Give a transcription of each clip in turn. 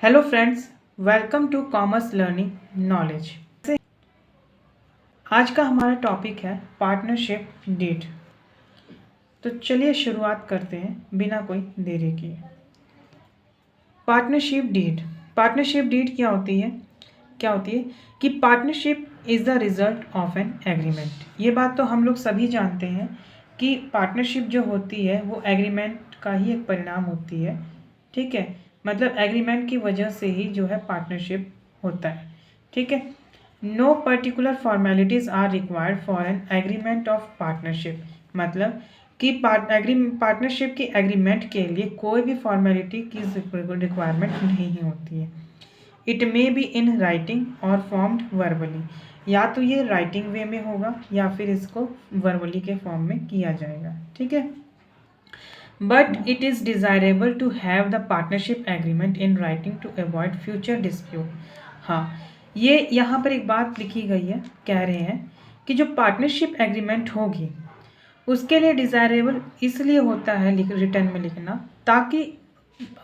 Hello friends, welcome to commerce learning knowledge. आज का हमारा टॉपिक है पार्टनरशिप डीड। तो चलिए शुरुआत करते हैं बिना कोई देरी किए। पार्टनरशिप डीड क्या होती है कि partnership is the result of an agreement. ये बात तो हम लोग सभी जानते हैं कि पार्टनरशिप जो होती है वो एग्रीमेंट का ही एक परिणाम होती है। ठीक है, मतलब एग्रीमेंट की वजह से ही जो है पार्टनरशिप होता है। ठीक है, no particular formalities are required for an agreement of partnership. मतलब कि पार्टनरशिप की एग्रीमेंट के लिए कोई भी फॉर्मेलिटी की रिक्वायरमेंट नहीं होती है। It may be in writing और फॉर्म्ड वर्बली। या तो ये राइटिंग वे में होगा या फिर इसको वर्बली के फॉर्म में किया जाएगा। ठीक है, but it is desirable to have the partnership agreement in writing to avoid future dispute. हाँ, ये यहाँ पर एक बात लिखी गई है, कह रहे हैं कि जो पार्टनरशिप एग्रीमेंट होगी उसके लिए डिज़ायरेबल इसलिए होता है रिटर्न में लिखना, ताकि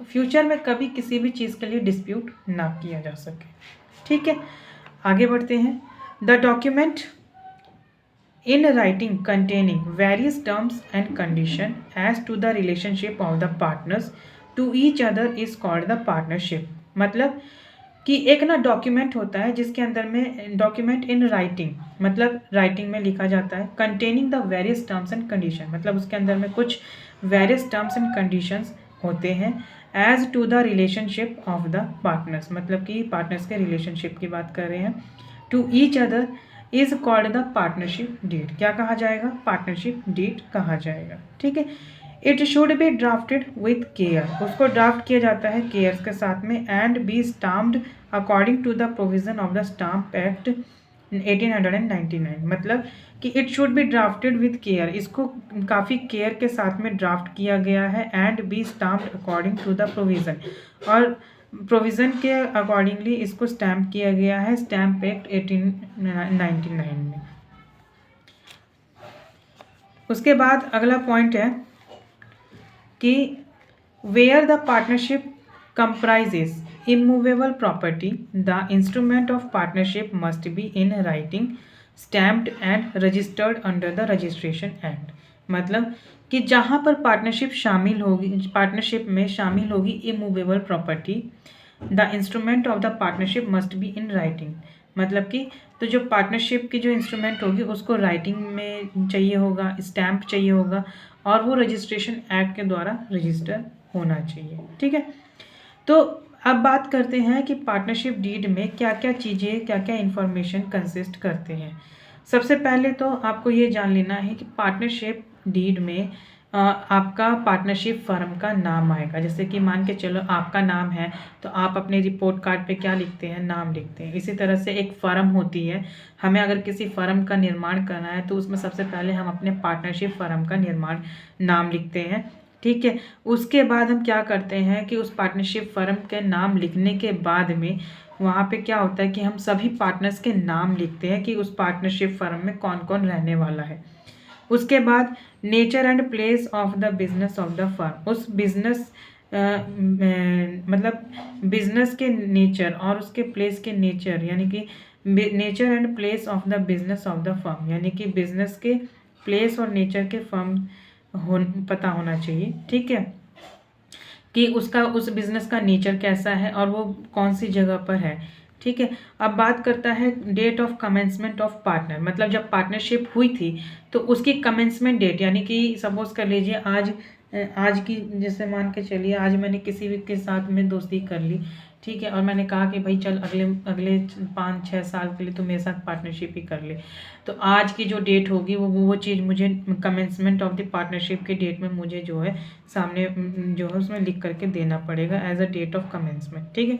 फ्यूचर में कभी किसी भी चीज़ के लिए डिस्प्यूट ना किया जा सके। ठीक है, आगे बढ़ते हैं। The document in writing containing various terms and condition as to the relationship of the partners to each other is called the partnership। मतलब कि एक ना डॉक्यूमेंट होता है जिसके अंदर में डॉक्यूमेंट इन राइटिंग, मतलब राइटिंग में लिखा जाता है, containing the various terms and condition, मतलब उसके अंदर में कुछ वेरियस टर्म्स एंड कंडीशंस होते हैं as to the relationship of the partners, मतलब कि पार्टनर्स के रिलेशनशिप की बात कर रहे हैं। To each other is called the partnership deed. क्या कहा जाएगा? पार्टनरशिप डीड कहा जाएगा। ठीक है, it should be drafted with care. उसको ड्राफ्ट किया जाता है केयर के साथ में, and be stamped according to the provision of the stamp act 1899। मतलब कि it should be drafted with care, इसको काफ़ी केयर के साथ में ड्राफ्ट किया गया है, and be stamped according to the provision, और प्रोविज़न के अकॉर्डिंगली इसको स्टैम्प किया गया है स्टैम्प एक्ट 1899 में। उसके बाद अगला पॉइंट है कि where the partnership comprises immovable property the instrument of partnership must be in writing stamped and registered under the Registration Act. मतलब कि जहाँ पर पार्टनरशिप में शामिल होगी immovable property, the instrument of the partnership must be in writing. मतलब कि तो जो पार्टनरशिप की जो इंस्ट्रूमेंट होगी उसको राइटिंग में चाहिए होगा, स्टैम्प चाहिए होगा, और वो रजिस्ट्रेशन एक्ट के द्वारा रजिस्टर होना चाहिए। ठीक है, तो अब बात करते हैं कि पार्टनरशिप डीड में क्या क्या चीज़ें, क्या क्या इंफॉर्मेशन कंसिस्ट करते हैं। सबसे पहले तो आपको ये जान लेना है कि पार्टनरशिप डीड में आपका पार्टनरशिप फर्म का नाम आएगा। जैसे कि मान के चलो आपका नाम है तो आप अपने रिपोर्ट कार्ड पे क्या लिखते हैं? नाम लिखते हैं। इसी तरह से एक फ़र्म होती है, हमें अगर किसी फ़र्म का निर्माण करना है तो उसमें सबसे पहले हम अपने पार्टनरशिप फर्म का नाम लिखते हैं। ठीक है, उसके बाद हम क्या करते हैं कि उस पार्टनरशिप फर्म के नाम लिखने के बाद में वहाँ पे क्या होता है कि हम सभी पार्टनर्स के नाम लिखते हैं कि उस पार्टनरशिप फर्म में कौन कौन रहने वाला है। उसके बाद nature and place of the business of the firm, उस बिजनेस मतलब बिजनेस के नेचर और उसके प्लेस के नेचर, यानी कि nature and place of the business of the firm, यानी कि बिजनेस के प्लेस और नेचर के फर्म पता होना चाहिए। ठीक है, कि उसका उस बिजनेस का नेचर कैसा है और वो कौन सी जगह पर है। ठीक है, अब बात करता है date of commencement of partner. मतलब जब पार्टनरशिप हुई थी तो उसकी कमेंसमेंट डेट, यानी कि सपोज कर लीजिए आज की, जैसे मान के चलिए आज मैंने किसी भी के साथ में दोस्ती कर ली, ठीक है, और मैंने कहा कि भाई चल अगले अगले 5-6 साल के लिए तो मेरे साथ पार्टनरशिप ही कर ले। तो आज की जो डेट होगी वो चीज़ मुझे कमेंसमेंट ऑफ द पार्टनरशिप के डेट में मुझे जो है सामने जो है उसमें लिख करके देना पड़ेगा as a date of commencement. ठीक है,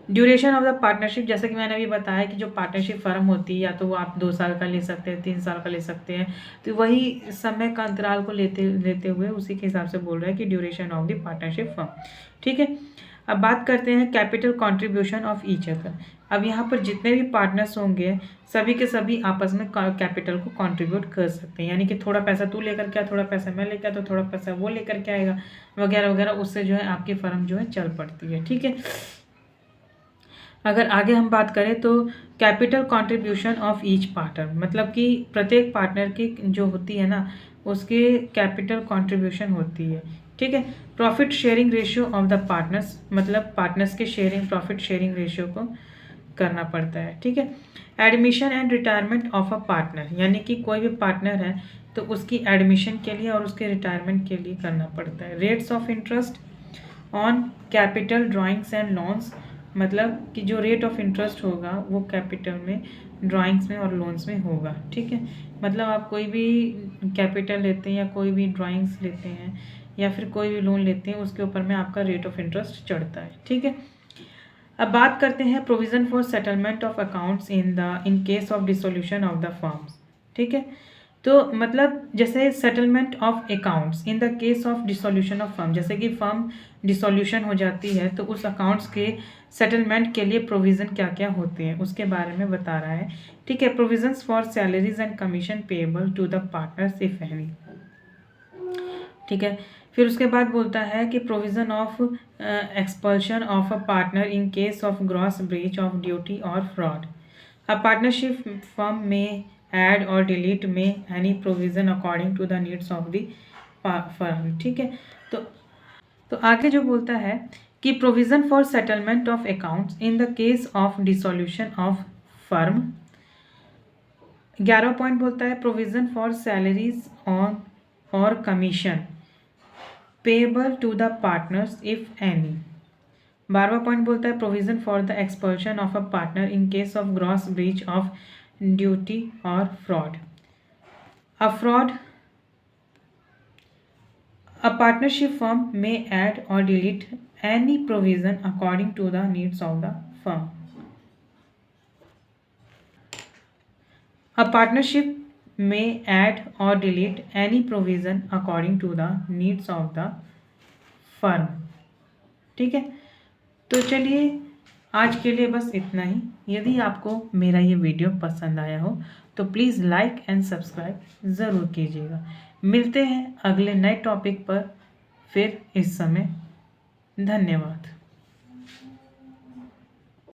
ड्यूरेशन ऑफ द पार्टनरशिप, जैसे कि मैंने अभी बताया कि जो पार्टनरशिप फर्म होती है या तो वो आप 2 साल का ले सकते हैं, 3 साल का ले सकते हैं, तो वही समय का अंतराल को लेते हुए उसी के हिसाब से बोल रहा है कि duration of the partnership firm. ठीक है, अब बात करते हैं capital contribution of each other. अब यहाँ पर जितने भी पार्टनर्स होंगे सभी के सभी आपस में कैपिटल को कंट्रीब्यूट कर सकते हैं, यानी कि थोड़ा पैसा तू लेकर के आ, थोड़ा पैसा मैं लेकर, तो थोड़ा पैसा वो लेकर के आएगा, वगैरह वगैरह, उससे जो है आपकी फर्म जो है चल पड़ती है। ठीक है, अगर आगे हम बात करें तो capital contribution of each partner, मतलब कि प्रत्येक पार्टनर की जो होती है ना उसके कैपिटल कंट्रीब्यूशन होती है। ठीक है। Profit sharing ratio of the partners, मतलब पार्टनर्स के शेयरिंग प्रॉफिट शेयरिंग रेशियो को करना पड़ता है। ठीक है। Admission and retirement of a partner, यानी कि कोई भी पार्टनर है तो उसकी एडमिशन के लिए और उसके रिटायरमेंट के लिए करना पड़ता है। Rates of interest on capital drawings and loans, मतलब कि जो रेट ऑफ इंटरेस्ट होगा वो कैपिटल में, ड्राइंग्स में और लोन्स में होगा। ठीक है। मतलब आप कोई भी कैपिटल लेते हैं या कोई भी ड्राइंग्स लेते हैं या फिर कोई भी लोन लेते हैं उसके ऊपर में आपका रेट ऑफ इंटरेस्ट चढ़ता है। ठीक है। अब बात करते हैं provision for settlement of accounts in case of dissolution of the firms. ठीक है। तो मतलब जैसे settlement of accounts in the case of dissolution of firm, जैसे कि फर्म डिसोल्यूशन हो जाती है तो उस अकाउंट्स के सेटलमेंट के लिए प्रोविज़न क्या क्या होते हैं उसके बारे में बता रहा है। ठीक है। Provisions for salaries and commission payable to the partners if any. ठीक है। फिर उसके बाद बोलता है कि provision of expulsion of a partner in case of gross breach of duty और फ्रॉड। अ पार्टनरशिप फर्म में ऐड और डिलीट में any provision according to the needs of the firm. ठीक है। तो आगे जो बोलता है कि provision for settlement of accounts in the case of dissolution of firm. 11 point बोलता है प्रोविज़न फॉर सैलरीज ऑन और commission payable to the partners if any. 12वां पॉइंट बोलता है provision for the expulsion of a partner in case of gross breach of duty और fraud. A partnership firm may add or delete any provision according to the needs of the firm. A partnership may add or delete any provision according to the needs of the firm. ठीक है। तो चलिए आज के लिए बस इतना ही। यदि आपको मेरा ये वीडियो पसंद आया हो तो प्लीज़ लाइक एंड सब्सक्राइब ज़रूर कीजिएगा। मिलते हैं अगले नए टॉपिक पर फिर इस समय। धन्यवाद।